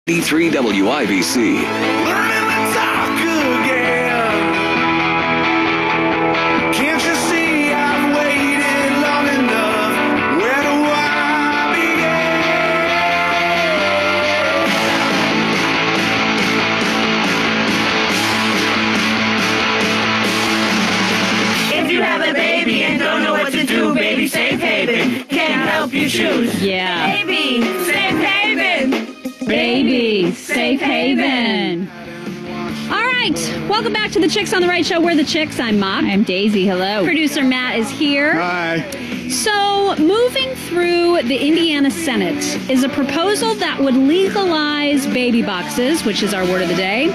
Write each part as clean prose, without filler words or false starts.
93 WIBC. Can't you see I've waited long enough? Where do I begin? If you have a baby and don't know what to do, Baby Safe Haven can help you choose. Yeah. Baby Safe Haven. Baby Safe Haven. All right. Welcome back to the Chicks on the Right Show. We're the Chicks. I'm Mock. I'm Daisy. Hello. Producer Matt is here. Hi. So, moving through the Indiana Senate is a proposal that would legalize baby boxes, which is our word of the day.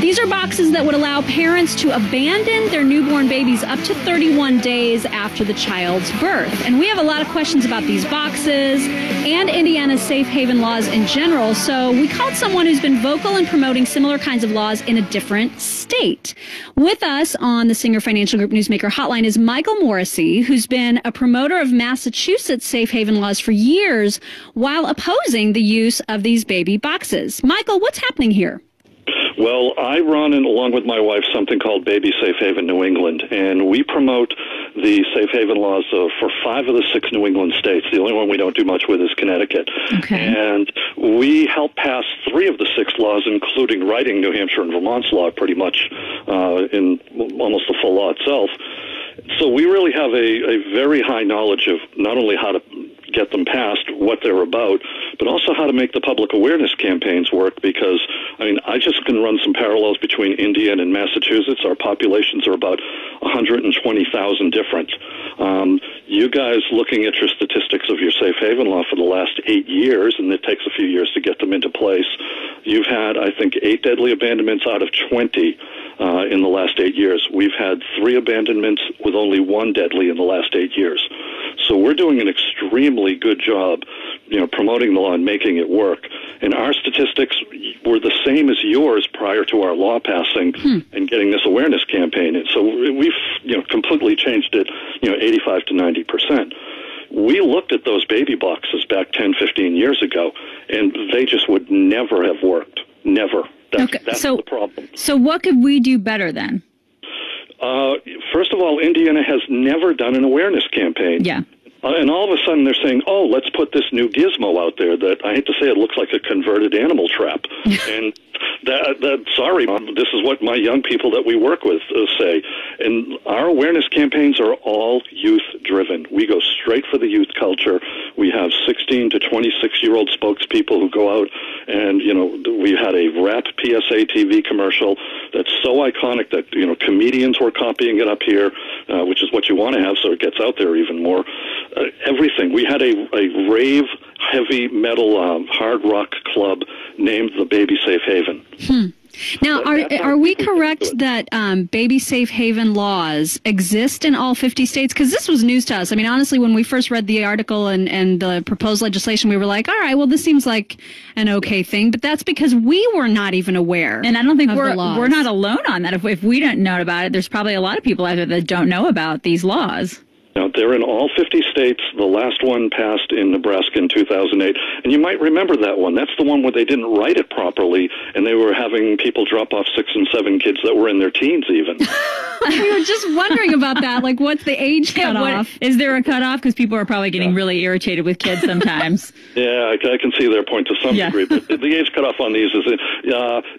These are boxes that would allow parents to abandon their newborn babies up to 31 days after the child's birth. And we have a lot of questions about these boxes and Indiana's safe haven laws in general. So we called someone who's been vocal in promoting similar kinds of laws in a different state. With us on the Singer Financial Group Newsmaker Hotline is Michael Morrissey, who's been a promoter of Massachusetts safe haven laws for years while opposing the use of these baby boxes. Michael, what's happening here? Well, I run, along with my wife, something called Baby Safe Haven New England, and we promote the safe haven laws for 5 of the 6 New England states. The only one we don't do much with is Connecticut. Okay. And we helped pass 3 of the 6 laws, including writing New Hampshire and Vermont's law pretty much in almost the full law itself. So we really have a very high knowledge of not only how to get them passed, what they're about, but also how to make the public awareness campaigns work, because, I mean, I just can run some parallels between Indiana and Massachusetts. Our populations are about 120,000 different. You guys, looking at your statistics of your safe haven law for the last 8 years, and it takes a few years to get them into place, you've had, I think, 8 deadly abandonments out of 20 in the last 8 years. We've had 3 abandonments with only 1 deadly in the last 8 years. So we're doing an extremely good job, promoting the law and making it work. And our statistics were the same as yours prior to our law passing and getting this awareness campaign. And so we've, completely changed it, 85 to 90%. We looked at those baby boxes back 10, 15 years ago, and they just would never have worked. Never. That's the problem. So what could we do better then? First of all, Indiana has never done an awareness campaign. Yeah. And all of a sudden they're saying, oh, let's put this new gizmo out there that, I hate to say it, looks like a converted animal trap. And sorry, Mom, this is what my young people that we work with say. And our awareness campaigns are all youth-driven. We go straight for the youth culture. We have 16 to 26-year-old spokespeople who go out and, we had a rap PSA TV commercial that's so iconic that, comedians were copying it up here, which is what you want to have so it gets out there even more. Everything. We had a rave heavy metal hard rock club named the Baby Safe Haven. Now, are we correct that baby safe haven laws exist in all 50 states? Because this was news to us. I mean, honestly, when we first read the article and the proposed legislation, we were like, all right, well, this seems like an okay thing. But that's because we were not even aware. And I don't think we're laws. not alone on that. If we don't know about it, there's probably a lot of people out there that don't know about these laws. Now, they're in all 50 states. The last one passed in Nebraska in 2008. And you might remember that one. That's the one where they didn't write it properly, and they were having people drop off 6 and 7 kids that were in their teens even. We were just wondering about that. Like, what's the age cutoff? Is there a cutoff? Because people are probably getting really irritated with kids sometimes. Yeah, I can see their point to some degree. But the age cutoff on these is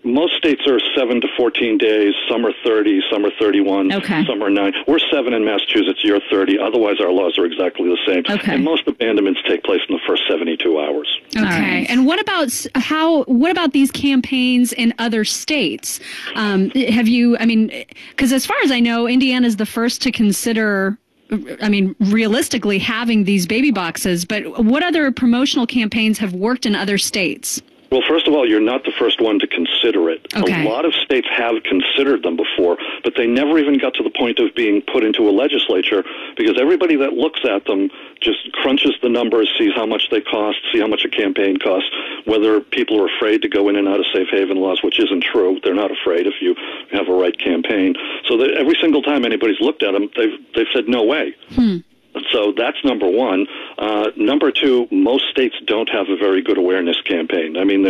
most states are 7 to 14 days. Some are 30, some are 31, some are 9. We're 7 in Massachusetts. You're 30. Otherwise, our laws are exactly the same. Okay. And most abandonments take place in the first 72 hours. Okay. Right. And what about these campaigns in other states? Have you, because as far as I know, Indiana is the first to consider, realistically having these baby boxes, but what other promotional campaigns have worked in other states? Well, first of all, you're not the first one to consider it. Okay. A lot of states have considered them before, but they never even got to the point of being put into a legislature, because everybody that looks at them just crunches the numbers, sees how much they cost, see how much a campaign costs, whether people are afraid to go in and out of safe haven laws, which isn't true. They're not afraid if you have a right campaign. So that every single time anybody's looked at them, they've said no way. So that's number one. Number two, most states don't have a very good awareness campaign. I mean,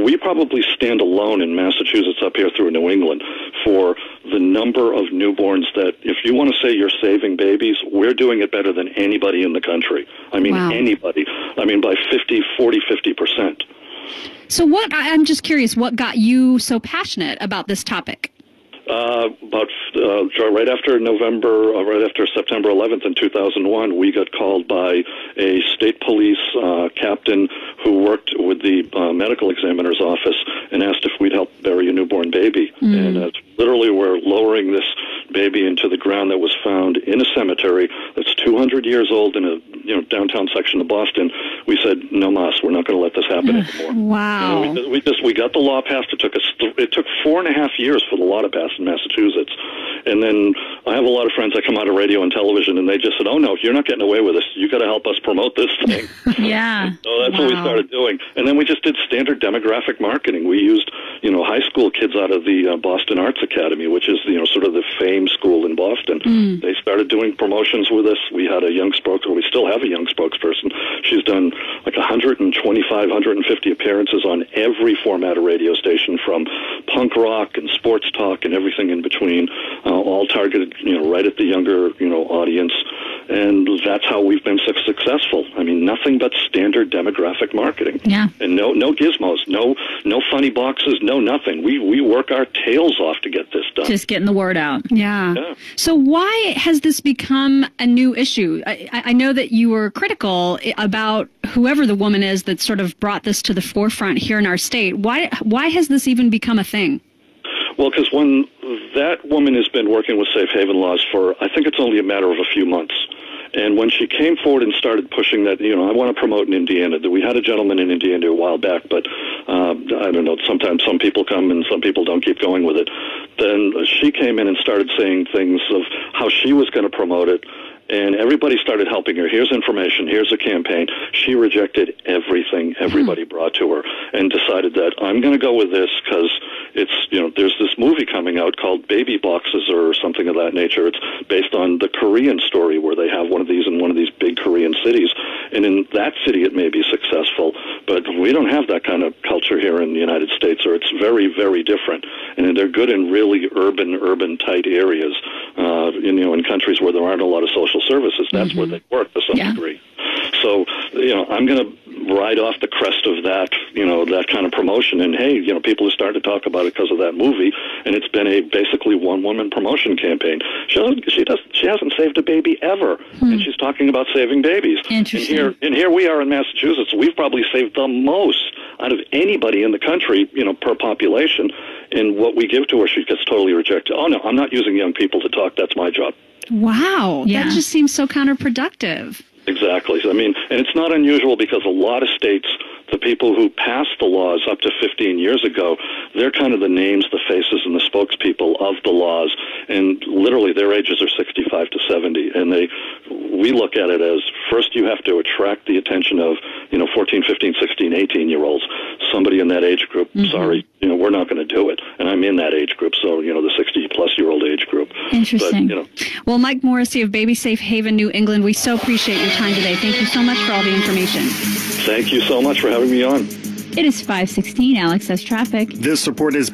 we probably stand alone in Massachusetts up here through New England for the number of newborns that, if you want to say you're saving babies, we're doing it better than anybody in the country. I mean, anybody. I mean, by 50%. So I'm just curious, what got you so passionate about this topic? Right after September 11th in 2001, we got called by a state police captain who worked with the medical examiner's office and asked if we'd help bury a newborn baby. And literally, we're lowering this baby into the ground that was found in a cemetery that's 200 years old in a downtown section of Boston. We said, no mas, we're not going to let this happen anymore. Wow. We got the law passed. It took 4.5 years for the law to pass in Massachusetts. And then I have a lot of friends that come out of radio and television, and they just said, oh, no, you're not getting away with this. You got to help us promote this thing. Yeah. So that's what we started doing. And then we just did standard demographic marketing. We used, high school kids out of the Boston Arts Academy, which is, sort of the fame school in Boston. They started doing promotions with us. We had a young spokesperson. We still have a young spokesperson. She's done like 150 appearances on every format of radio station, from punk rock and sports talk and everything in between, all targeted, right at the younger, audience. And that's how we've been so successful. I mean, nothing but standard demographic marketing. Yeah. And no gizmos, no funny boxes, no nothing. We work our tails off to get this done. Just getting the word out. Yeah. So why has this become a new issue? I know that you were critical about whoever the woman is that sort of brought this to the forefront here in our state. Why has this even become a thing? Well, because when that woman has been working with Safe Haven laws for, I think it's only a matter of a few months. And when she came forward and started pushing that, I want to promote in Indiana. We had a gentleman in Indiana a while back, but I don't know, sometimes some people come and some people don't keep going with it. Then she came in and started saying things of how she was going to promote it. And everybody started helping her. Here's information. Here's a campaign. She rejected everything everybody brought to her and decided that I'm going to go with this because it's, there's this movie coming out called Baby Boxes or something of that nature. It's based on the Korean story where they have one of these in one of these big Korean cities. And in that city, it may be successful. But we don't have that kind of culture here in the United States, or it's very, very different. And they're good in really urban tight areas, in countries where there aren't a lot of social services. That's where they work to some degree. So, I'm going to ride off the crest of that, that kind of promotion. And hey, people are starting to talk about it because of that movie, and it's been a basically one-woman promotion campaign. She hasn't saved a baby ever, and she's talking about saving babies. Interesting. And here we are in Massachusetts. We've probably saved the most out of anybody in the country, per population. And what we give to her, she gets totally rejected. Oh no, I'm not using young people to talk. That's my job. Wow, that just seems so counterproductive. Exactly. I mean, and it's not unusual because a lot of states, the people who passed the laws up to 15 years ago, they're kind of the names, the faces, and the spokespeople of the laws. And literally their ages are 65 to 70. And we look at it as, first you have to attract the attention of, 14, 15, 16, 18-year-olds. Somebody in that age group, sorry, we're not going to do it. And I'm in that age group, so, the 60-plus-year-old age group. Interesting. But, Well, Mike Morrissey of Baby Safe Haven, New England, we so appreciate your time today. Thank you so much for all the information. Thank you so much for having me on. It is 5:16. Alex has traffic. This report is